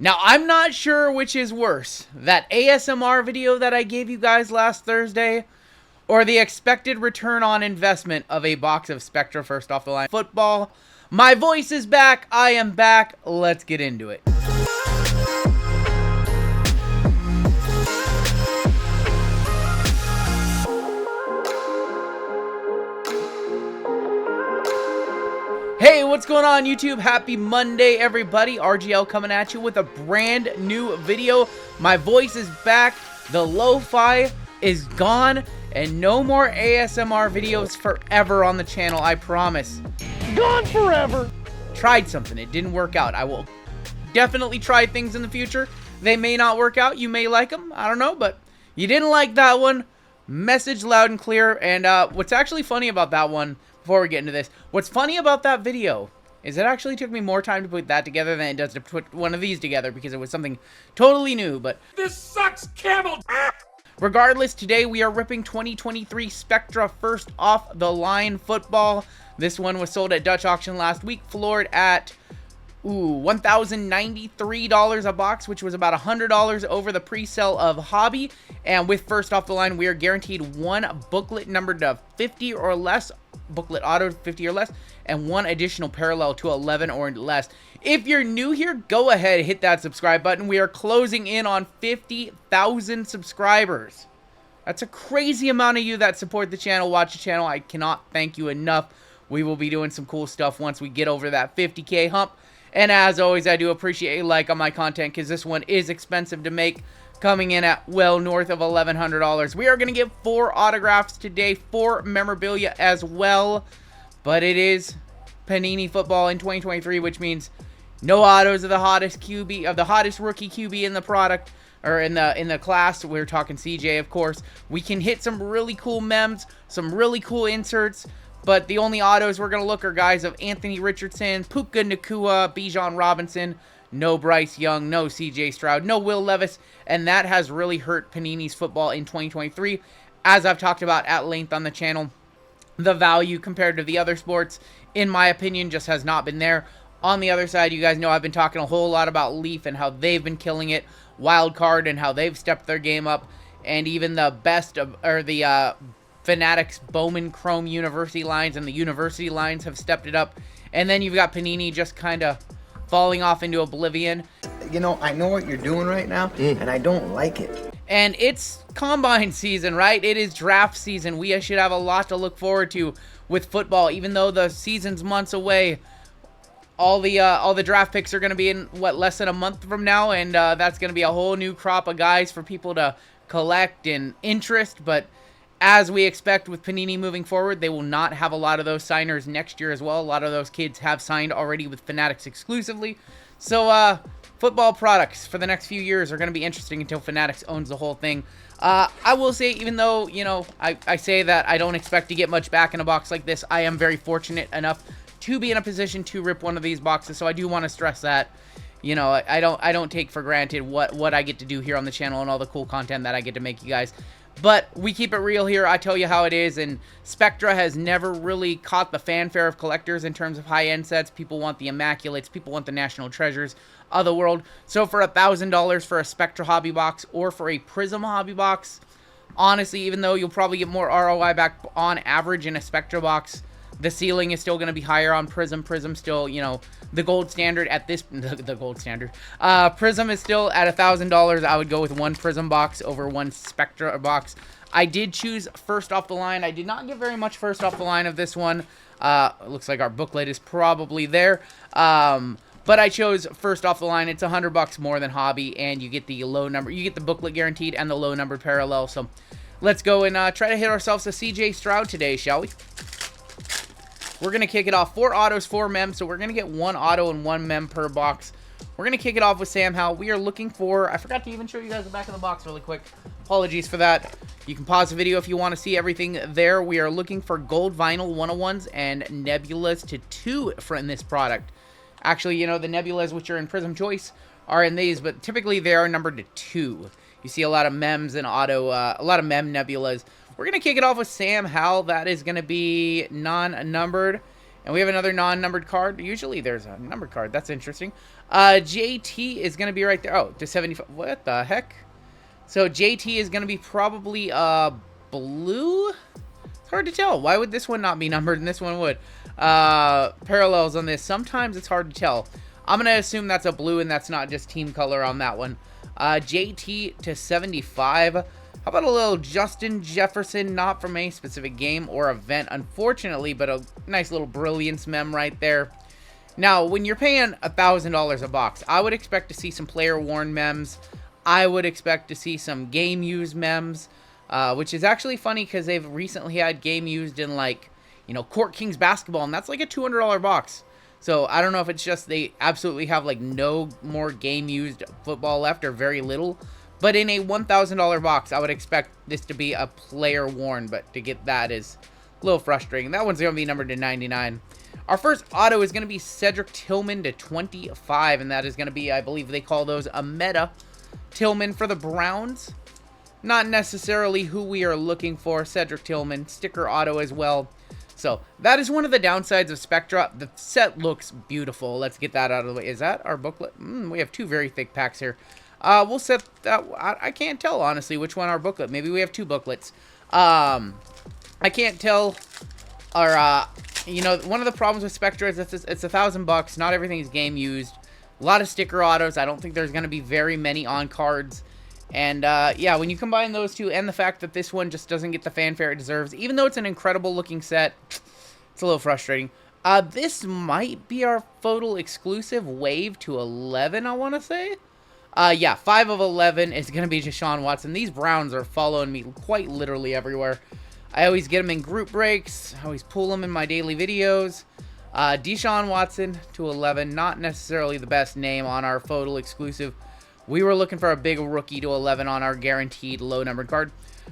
Now, I'm not sure which is worse, that ASMR video that I gave you guys last Thursday, or the expected return on investment of a box of Spectra First off the line football. My voice is back. I am back. Let's get into it. Hey, what's going on YouTube? Happy Monday, everybody. RGL coming at you with a brand new video. My voice is back. The lo-fi is gone. And no more ASMR videos forever on the channel, I promise. Gone forever. Tried something. It didn't work out. I will definitely try things in the future. They may not work out. You may like them. I don't know. But you didn't like that one. Message loud and clear. And what's actually funny about that one, before we get into this, what's funny about that video is it actually took me more time to put that together than it does to put one of these together because it was something totally new. But this sucks, camel. Regardless, today we are ripping 2023 Spectra First off the line football. This one was sold at Dutch auction last week, floored at $1,093 a box, which was about $100 over the pre-sale of Hobby. And with First off the line, we are guaranteed one booklet numbered to 50 or less, booklet auto 50 or less, and one additional parallel to 11 or less. If you're new here, go ahead, hit that subscribe button. We are closing in on 50,000 subscribers. That's a crazy amount of you that support the channel, watch the channel. I cannot thank you enough. We will be doing some cool stuff once we get over that 50K hump. And as always, I do appreciate a like on my content because this one is expensive to make, coming in at well north of $1,100. We are going to get 4 autographs today, 4 memorabilia as well. But it is Panini Football in 2023, which means no autos of the hottest QB, of the hottest rookie QB in the product, or in the class. We're talking CJ, of course. We can hit some really cool mems, some really cool inserts. But the only autos we're going to look are guys of Anthony Richardson, Puka Nacua, Bijan Robinson, no Bryce Young, no CJ Stroud, no Will Levis, and that has really hurt Panini's football in 2023. As I've talked about at length on the channel, the value compared to the other sports, in my opinion, just has not been there. On the other side, you guys know I've been talking a whole lot about Leaf and how they've been killing it, Wild Card and how they've stepped their game up, and even the best of, or the Fanatics Bowman Chrome University lines and the University lines have stepped it up. And then you've got Panini just kind of falling off into oblivion. You know, I know what you're doing right now, and I don't like it. And it's combine season, right? It is draft season. We should have a lot to look forward to with football, even though the season's months away. All the draft picks are going to be in, what, less than a month from now, and that's going to be a whole new crop of guys for people to collect and interest. But as we expect with Panini moving forward, they will not have a lot of those signers next year as well. A lot of those kids have signed already with Fanatics exclusively. So, football products for the next few years are going to be interesting until Fanatics owns the whole thing. I will say, even though, you know, I say that I don't expect to get much back in a box like this, I am very fortunate enough to be in a position to rip one of these boxes. So I do want to stress that, you know, I don't take for granted what I get to do here on the channel and all the cool content that I get to make you guys. But we keep it real here. I tell you how it is, and Spectra has never really caught the fanfare of collectors in terms of high-end sets. People want the Immaculates. People want the National Treasures of the world. So for $1,000 for a Spectra hobby box or for a Prism hobby box, honestly, even though you'll probably get more ROI back on average in a Spectra box, the ceiling is still going to be higher on Prism. Prism still, you know, the gold standard at this, the gold standard. Prism is still at $1,000. I would go with one Prism box over one Spectra box. I did choose First off the line. I did not get very much First off the line of this one. It looks like our booklet is probably there. But I chose First off the line. It's $100 more than Hobby, and you get the low number. You get the booklet guaranteed and the low numbered parallel. So let's go and try to hit ourselves a CJ Stroud today, shall we? We're going to kick it off. 4 autos, 4 mems. So we're going to get 1 auto and 1 mem per box. We're going to kick it off with Sam Howell. We are looking for, I forgot to even show you guys the back of the box really quick. Apologies for that. You can pause the video if you want to see everything there. We are looking for gold vinyl 101s and nebulas to 2 in this product. Actually, you know, the nebulas, which are in Prism Choice, are in these, but typically they are numbered to 2. You see a lot of mems and auto, a lot of mem nebulas. We're going to kick it off with Sam Howell. That is going to be non-numbered. And we have another non-numbered card. Usually there's a numbered card. That's interesting. JT is going to be right there. Oh, to 75. What the heck? So JT is going to be probably blue. It's hard to tell. Why would this one not be numbered and this one would? Parallels on this. Sometimes it's hard to tell. I'm going to assume that's a blue and that's not just team color on that one. JT to 75. How about a little Justin Jefferson, not from a specific game or event, unfortunately, but a nice little Brilliance mem right there. Now, when you're paying $1,000 a box, I would expect to see some player-worn mems. I would expect to see some game-used mems, which is actually funny because they've recently had game-used in, like, you know, Court Kings basketball, and that's like a $200 box. So I don't know if it's just they absolutely have, like, no more game-used football left or very little. But in a $1,000 box, I would expect this to be a player worn, but to get that is a little frustrating. That one's going to be numbered to 99. Our first auto is going to be Cedric Tillman to 25, and that is going to be, I believe they call those a meta Tillman for the Browns. Not necessarily who we are looking for. Cedric Tillman, sticker auto as well. So that is one of the downsides of Spectra. The set looks beautiful. Let's get that out of the way. Is that our booklet? We have two very thick packs here. We'll set that. I can't tell, honestly, which one our booklet. Maybe we have two booklets. I can't tell. Or, you know, one of the problems with Spectra is it's $1,000. Not everything is game used. A lot of sticker autos. I don't think there's going to be very many on cards. And, yeah, when you combine those two and the fact that this one just doesn't get the fanfare it deserves, even though it's an incredible looking set, it's a little frustrating. This might be our FOTL exclusive wave to 11, I want to say. Yeah, 5 of 11 is going to be Deshaun Watson. These Browns are following me quite literally everywhere. I always get them in group breaks. I always pull them in my daily videos. Deshaun Watson to 11, not necessarily the best name on our FOTL exclusive. We were looking for a big rookie to 11 on our guaranteed low-numbered card.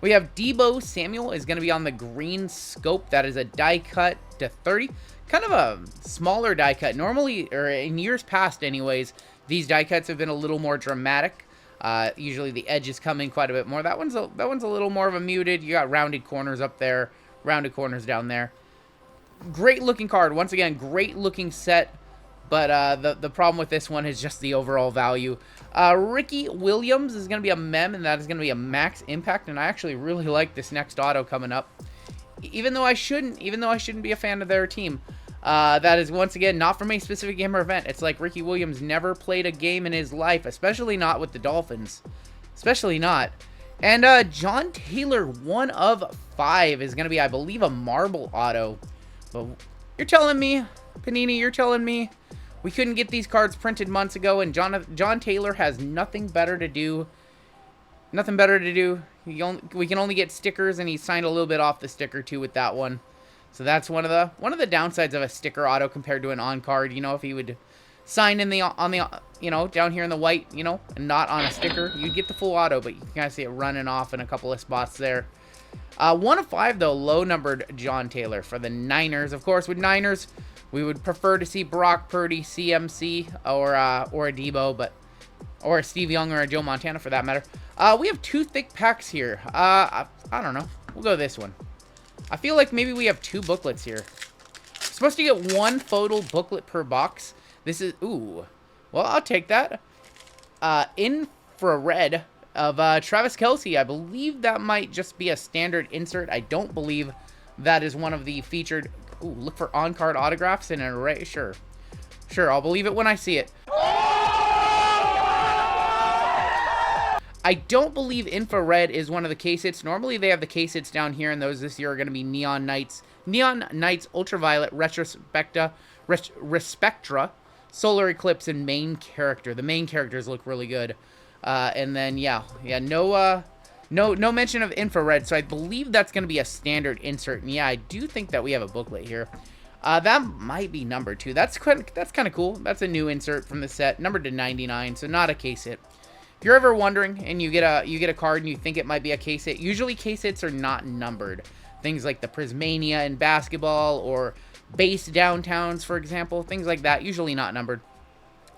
We have Deebo Samuel is going to be on the green scope. That is a die cut to 30. Kind of a smaller die cut. Normally, or in years past anyways, these die cuts have been a little more dramatic. Usually the edges come in quite a bit more. That one's a little more of a muted. You got rounded corners up there, rounded corners down there. Great looking card. Once again, great looking set. But the problem with this one is just the overall value. Ricky Williams is going to be a mem, and that is going to be a max impact. And I actually really like this next auto coming up. Even though I shouldn't be a fan of their team. That is, once again, not from a specific game or event. It's like Ricky Williams never played a game in his life, especially not with the Dolphins. Especially not. And John Taylor, 1 of 5, is going to be, I believe, a marble auto. But you're telling me, Panini, you're telling me we couldn't get these cards printed months ago, and John Taylor has nothing better to do. Nothing better to do. We can only get stickers, and he signed a little bit off the sticker too with that one. So that's one of the downsides of a sticker auto compared to an on card. You know, if he would sign in you know, down here in the white, you know, and not on a sticker, you'd get the full auto, but you can kind of see it running off in a couple of spots there. 1 of 5 though, low numbered John Taylor for the Niners. Of course, with Niners, we would prefer to see Brock Purdy, CMC, or a Deebo, or a Steve Young or a Joe Montana for that matter. We have 2 thick packs here. I don't know. We'll go this one. I feel like maybe we have 2 booklets here. We're supposed to get 1 FOTL booklet per box. This is, ooh. Well, I'll take that. Infrared of Travis Kelce. I believe that might just be a standard insert. I don't believe that is one of the featured. Ooh, look for on-card autographs in an array. Sure. Sure, I'll believe it when I see it. I don't believe Infrared is one of the case hits. Normally they have the case hits down here, and those this year are going to be Neon Knights, Ultraviolet, Respectra, Solar Eclipse, and Main Character. The main characters look really good. And then no mention of Infrared, so I believe that's going to be a standard insert. And yeah, I do think that we have a booklet here. That might be numbered too. That's kind of cool. That's a new insert from the set, numbered to 99, so not a case hit. If you're ever wondering and you get a card and you think it might be a case hit, usually case hits are not numbered. Things like the Prismania in basketball or base downtowns, for example, things like that, usually not numbered.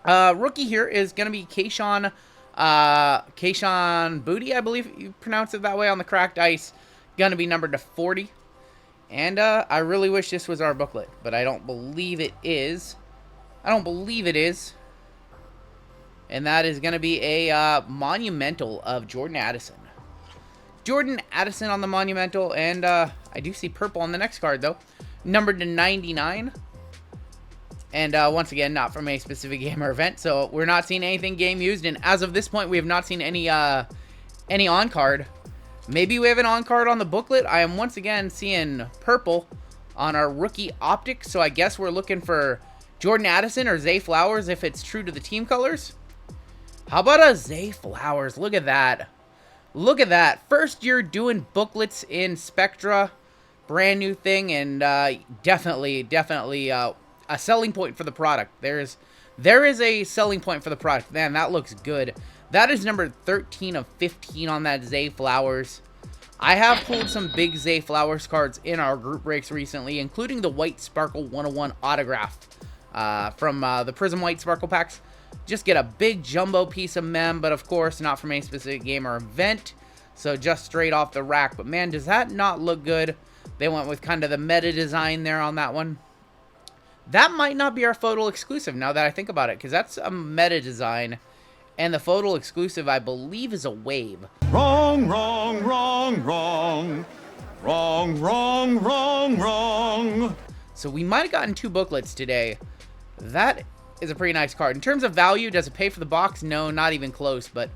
Rookie here is going to be Kayshon Boutte, I believe you pronounce it that way on the cracked ice. Going to be numbered to 40. And I really wish this was our booklet, but I don't believe it is. I don't believe it is. And that is going to be a monumental of Jordan Addison. Jordan Addison on the monumental, and I do see purple on the next card, though. Numbered to 99. And once again, not from a specific game or event, so we're not seeing anything game used. And as of this point, we have not seen any on-card. Maybe we have an on-card on the booklet. I am once again seeing purple on our rookie optic, so I guess we're looking for Jordan Addison or Zay Flowers if it's true to the team colors. How about a Zay Flowers? Look at that. Look at that. First year doing booklets in Spectra. Brand new thing, and definitely a selling point for the product. There is a selling point for the product. Man, that looks good. That is number 13 of 15 on that Zay Flowers. I have pulled some big Zay Flowers cards in our group breaks recently, including the White Sparkle 101 autograph from the Prism White Sparkle packs. Just get a big jumbo piece of mem, but of course not from any specific game or event, so just straight off the rack. But man, does that not look good? They went with kind of the meta design there on that one. That might not be our FOTL exclusive now that I think about it, because that's a meta design, and the FOTL exclusive I believe is a wave. Wrong, wrong, wrong, wrong. Wrong, wrong, wrong, wrong. So we might have gotten 2 booklets today. That is a pretty nice card. In terms of value, does it pay for the box? No, not even close. But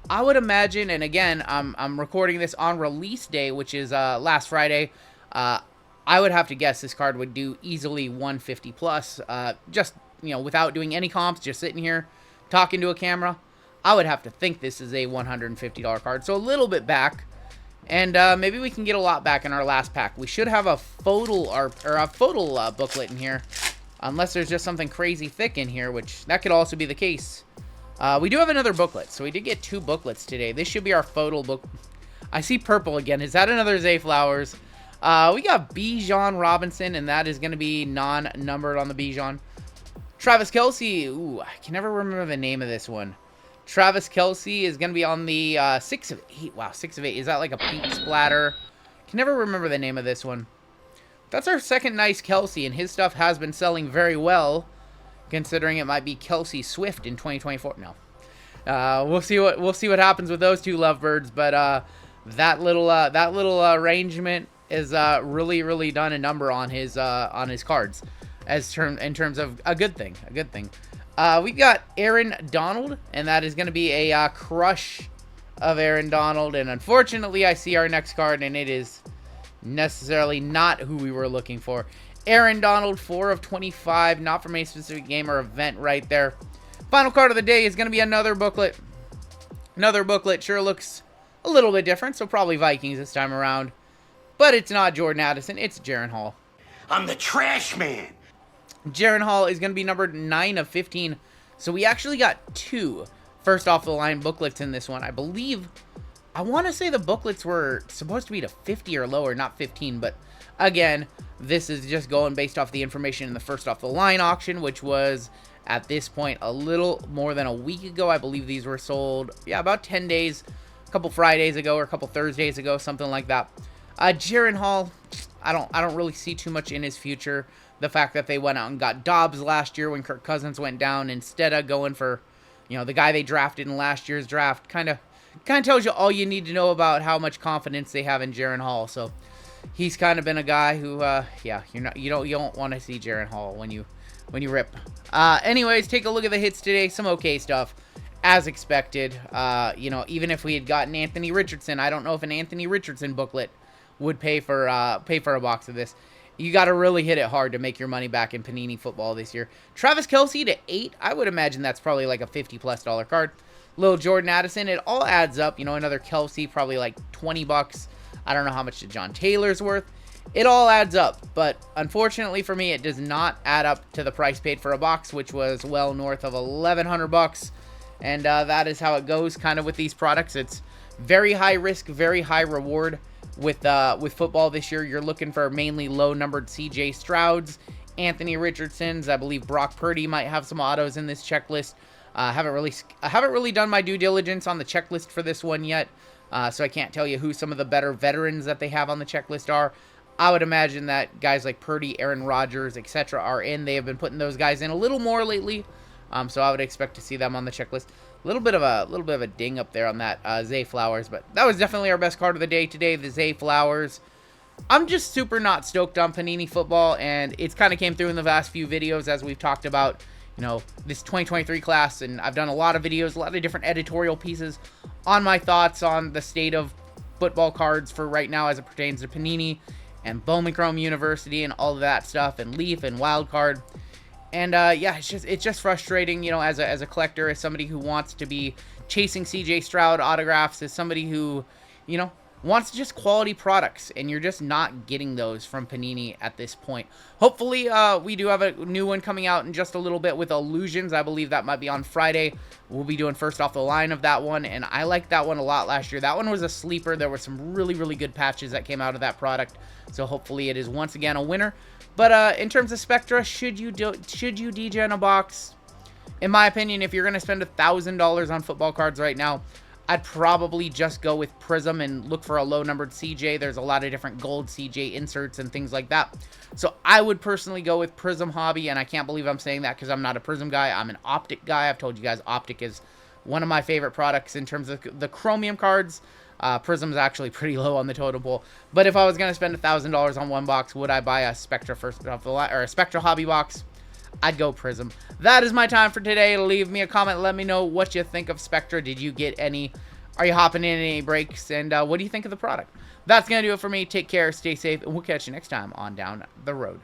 I would imagine, and again, I'm recording this on release day, which is last Friday. I would have to guess this card would do easily 150 plus. Just, without doing any comps, just sitting here talking to a camera. I would have to think this is a $150 card. So a little bit back. And maybe we can get a lot back in our last pack. We should have a FOTL booklet in here. Unless there's just something crazy thick in here, which that could also be the case. We do have another booklet, so we did get 2 booklets today. This should be our FOTL book. I see purple again. Is that another Zay Flowers? We got Bijan Robinson, and that is going to be non-numbered on the Bijan. Travis Kelce. Ooh, I can never remember the name of this one. Travis Kelce is going to be on the 6 of 8. Wow, 6 of 8. Is that like a pink splatter? Can never remember the name of this one. That's our second nice Kelce, and his stuff has been selling very well, considering it might be Kelce Swift in 2024. No, we'll see what happens with those 2 lovebirds, but that little arrangement is really done a number on his cards, in terms of a good thing. We got Aaron Donald, and that is going to be a crush of Aaron Donald, and unfortunately, I see our next card, and it is necessarily not who we were looking for. Aaron Donald, 4 of 25, not from any specific game or event right there. Final card of the day is going to be another booklet. Another booklet sure looks a little bit different, so probably Vikings this time around. But it's not Jordan Addison, it's Jaren Hall. I'm the trash man. Jaren Hall is going to be numbered 9 of 15, so we actually got 2 first off the line booklets in this one. I want to say the booklets were supposed to be to 50 or lower, not 15, but again, this is just going based off the information in the first off the line auction, which was at this point a little more than a week ago. I believe these were sold, about 10 days, a couple Fridays ago or a couple Thursdays ago, something like that. Jaren Hall, I don't really see too much in his future. The fact that they went out and got Dobbs last year when Kirk Cousins went down instead of going for, the guy they drafted in last year's draft, kind of tells you all you need to know about how much confidence they have in Jaren Hall. So he's kind of been a guy who, you don't want to see Jaren Hall when you rip. Anyways, take a look at the hits today. Some okay stuff, as expected. Even if we had gotten Anthony Richardson, I don't know if an Anthony Richardson booklet would pay for a box of this. You got to really hit it hard to make your money back in Panini Football this year. Travis Kelce to 8. I would imagine that's probably like a $50+ card. Little Jordan Addison, it all adds up. Another Kelce, probably like $20. I don't know how much John Taylor's worth. It all adds up, but unfortunately for me, it does not add up to the price paid for a box, which was well north of $1,100. And that is how it goes kind of with these products. It's very high risk, very high reward. With football this year, you're looking for mainly low-numbered CJ Strouds, Anthony Richardsons. I believe Brock Purdy might have some autos in this checklist. I haven't really done my due diligence on the checklist for this one yet, so I can't tell you who some of the better veterans that they have on the checklist are. I would imagine that guys like Purdy, Aaron Rodgers, etc. are in. They have been putting those guys in a little more lately, so I would expect to see them on the checklist. A little bit of a ding up there on that Zay Flowers, but that was definitely our best card of the day today, the Zay Flowers. I'm just super not stoked on Panini Football, and it's kind of came through in the last few videos as we've talked about, you know, this 2023 class, and I've done a lot of videos, a lot of different editorial pieces on my thoughts on the state of football cards for right now as it pertains to Panini and Bowman Chrome University and all of that stuff, and Leaf and Wild Card. And yeah, it's just frustrating, you know, as a collector, as somebody who wants to be chasing CJ Stroud autographs, as somebody who, you know, wants just quality products, and you're just not getting those from Panini at this point. Hopefully, we do have a new one coming out in just a little bit with Illusions. I believe that might be on Friday. We'll be doing first off the line of that one, and I liked that one a lot last year. That one was a sleeper. There were some really, really good patches that came out of that product, so hopefully it is once again a winner. But in terms of Spectra, should you DJ in a box? In my opinion, if you're going to spend $1,000 on football cards right now, I'd probably just go with Prism and look for a low-numbered CJ. There's a lot of different gold CJ inserts and things like that. So I would personally go with Prism Hobby, and I can't believe I'm saying that because I'm not a Prism guy. I'm an Optic guy. I've told you guys Optic is one of my favorite products in terms of the Chromium cards. Prism's actually pretty low on the totem pole. But if I was going to spend $1,000 on one box, would I buy a Spectra First off the line, or a Spectra Hobby box? I'd go Prism. That is my time for today. Leave me a comment. Let me know what you think of Spectra. Did you get any? Are you hopping in any breaks? And what do you think of the product? That's going to do it for me. Take care. Stay safe. And we'll catch you next time on Down the Road.